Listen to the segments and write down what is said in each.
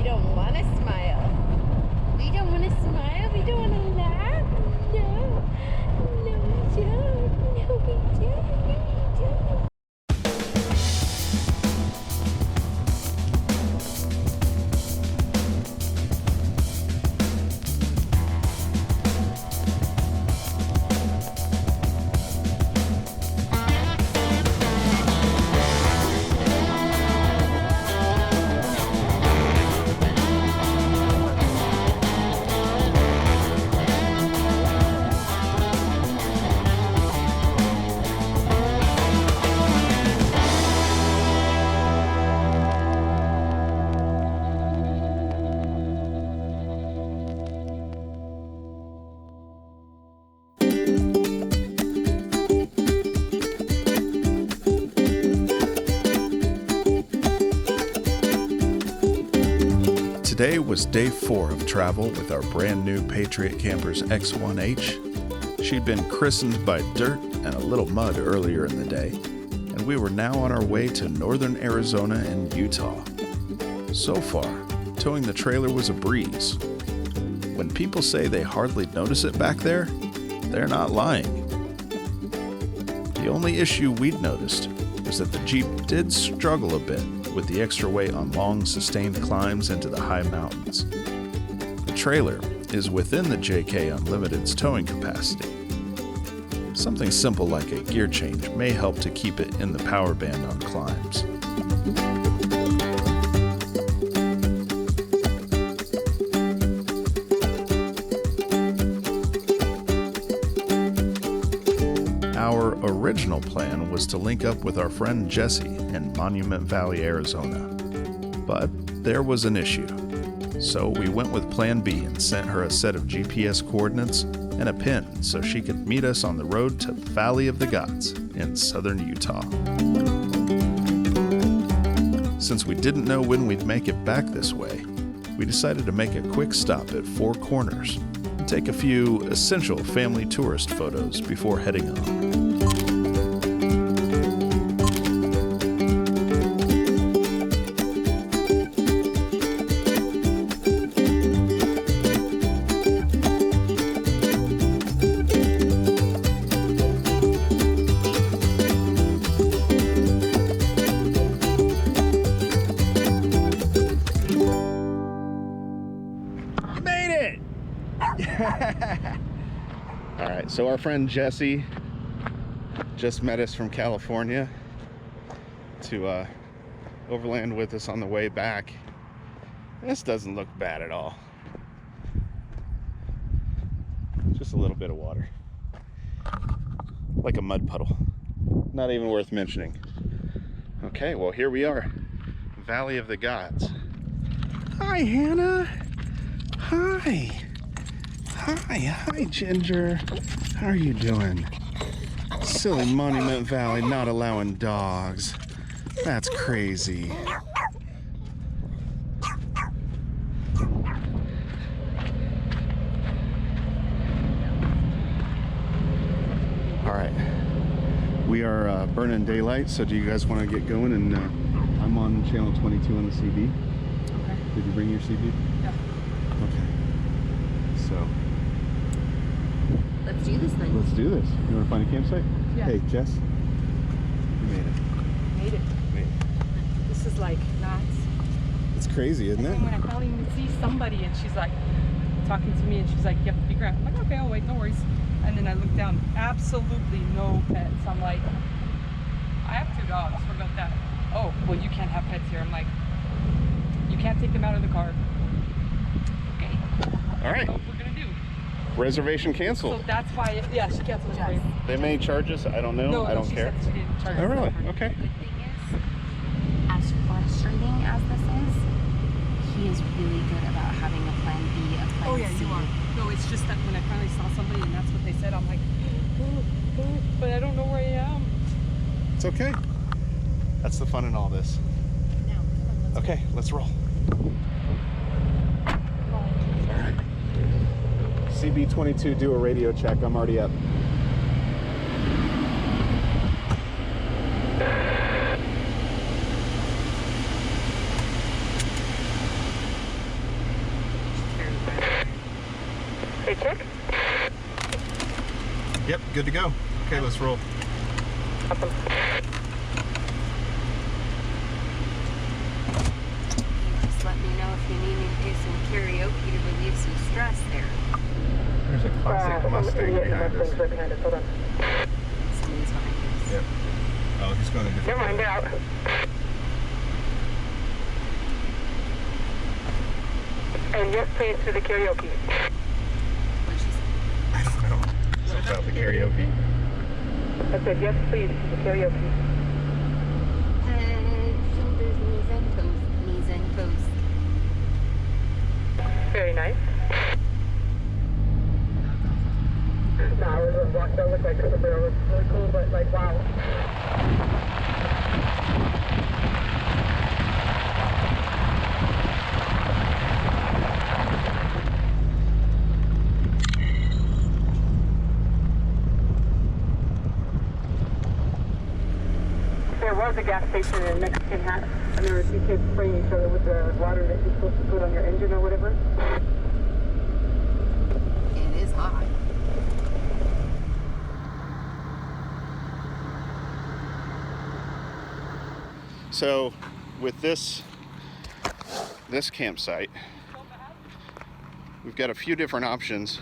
don't want to smile. We don't want to smile. We don't want to laugh. No. No, we don't. No, we don't. No, we don't. Today was day 4 of travel with our brand new Patriot Camper's X1H. She'd been christened by dirt and a little mud earlier in the day, and we were now on our way to northern Arizona and Utah. So far, towing the trailer was a breeze. When people say they hardly notice it back there, they're not lying. The only issue we'd noticed was that the Jeep did struggle a bit with the extra weight on long, sustained climbs into the high mountains. The trailer is within the JK Unlimited's towing capacity. Something simple like a gear change may help to keep it in the power band on climbs. Our original plan was to link up with our friend Jessie in Monument Valley, Arizona. But there was an issue. So we went with Plan B and sent her a set of GPS coordinates and a pin so she could meet us on the road to Valley of the Gods in southern Utah. Since we didn't know when we'd make it back this way, we decided to make a quick stop at Four Corners and take a few essential family tourist photos before heading on. All right, so our friend Jessie just met us from California to overland with us on the way back. This doesn't look bad at all. Just a little bit of water. Like a mud puddle. Not even worth mentioning. Okay, well here we are. Valley of the Gods. Hi, Hannah. Hi. Hi, Ginger. How are you doing? Silly Monument Valley not allowing dogs. That's crazy. All right. We are burning daylight, so do you guys want to get going? And I'm on channel 22 on the CB. Okay. Did you bring your CB? Yeah. Okay. So... let's do this then. let's do this. You want to find a campsite? Yeah. Hey, Jess. You made it. Made it. This is like nuts. It's crazy, isn't it? And when I finally see somebody and she's like talking to me and she's like, you have to be grounded. I'm like, okay, I'll wait, no worries. And then I look down, absolutely no pets. I'm like, I have 2 dogs, what about that? Oh, well, you can't have pets here. I'm like, you can't take them out of the car. Okay. All right. That's what we're gonna do. Reservation canceled. So that's why, yeah, she canceled it. They may charge us. I don't know. No, I don't she care. said she didn't charge Oh, us. really? Okay. The thing is, as frustrating as this is, he is really good about having a plan B, a plan Oh yeah, C. you are. No, it's just that when I finally saw somebody and that's what they said, I'm like, oh, but I don't know where I am. It's okay. That's the fun in all this. Now, come on, Okay, let's roll. All right. CB22, do a radio check. I'm already up. Battery check. Yep, good to go. Okay, let's roll. Awesome. Just let me know if you need me to do some karaoke to relieve some stress there. There's a classic Mustang behind us. Right behind us. Hold on. Someone's behind us. Yep. Oh, he's going to different. Never mind, they're out. And yes, please, to the karaoke. What'd she say? I don't know. Something about the karaoke. I said yes, please, to the karaoke. Head, shoulders, knees, and toes. Knees and toes. Very nice. No, it was walked out, looked like it was really cool, but like, wow. There was a gas station in a Mexican hat, and there were two kids spraying each other with the water that you're supposed to put on your engine or whatever. It is hot. So, with this campsite, we've got a few different options.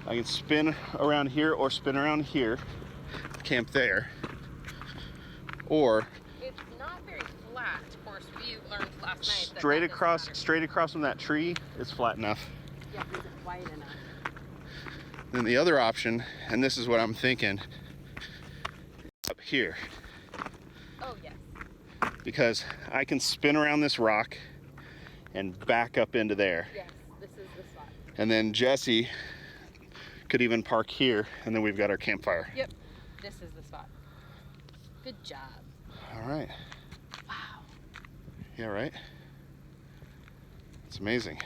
I can spin around here or spin around here, camp there, or It's not very flat. Of course, we learned last night that straight that doesn't across matter. from that tree is flat enough. Yeah, is it wide enough? Then the other option, and this is what I'm thinking, up here, Oh, yes. because I can spin around this rock and back up into there. Yes, this is the spot. And then Jessie could even park here, and then we've got our campfire. Yep, this is the spot. Good job. All right. Wow. Yeah, right? It's amazing.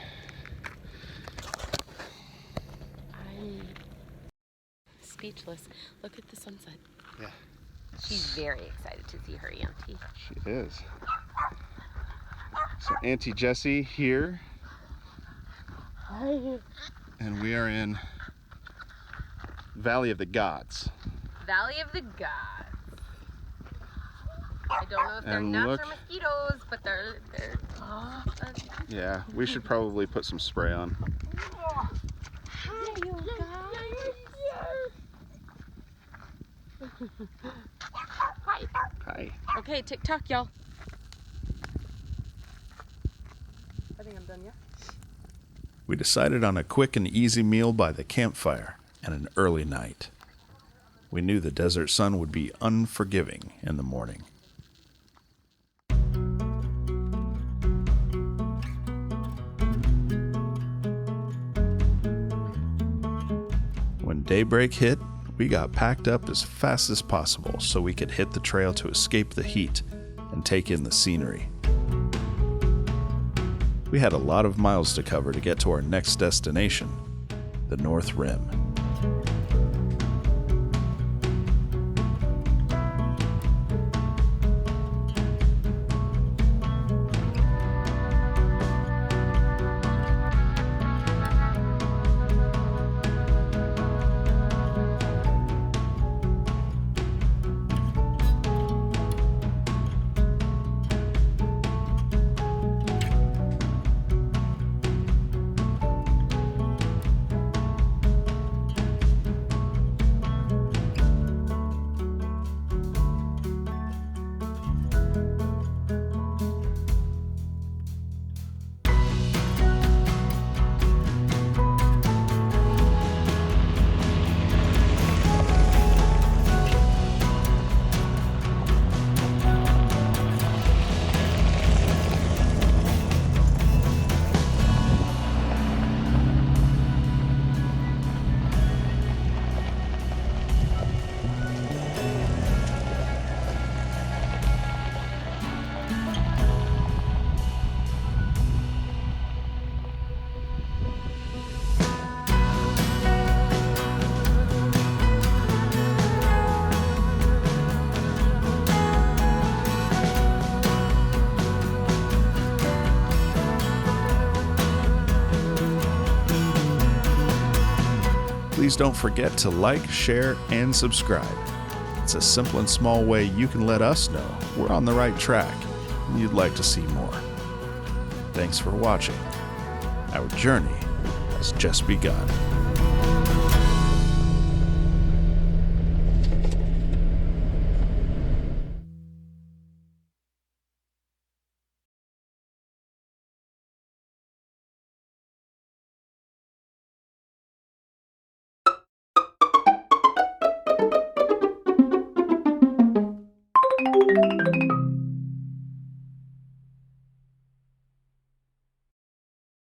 I'm speechless. Look at the sunset. Yeah. She's very excited to see her auntie. She is. So Auntie Jessie here. And we are in Valley of the Gods. Valley of the Gods. I don't know if they're And gnats look- or mosquitoes, but they're Yeah, we should probably put some spray on. Hi, you guys. Hi. Hi. Okay, TikTok, y'all. I think I'm done, yeah? We decided on a quick and easy meal by the campfire and an early night. We knew the desert sun would be unforgiving in the morning. When daybreak hit, we got packed up as fast as possible so we could hit the trail to escape the heat and take in the scenery. We had a lot of miles to cover to get to our next destination, the North Rim. Please don't forget to like, share, and subscribe. It's a simple and small way you can let us know we're on the right track and you'd like to see more. Thanks for watching. Our journey has just begun.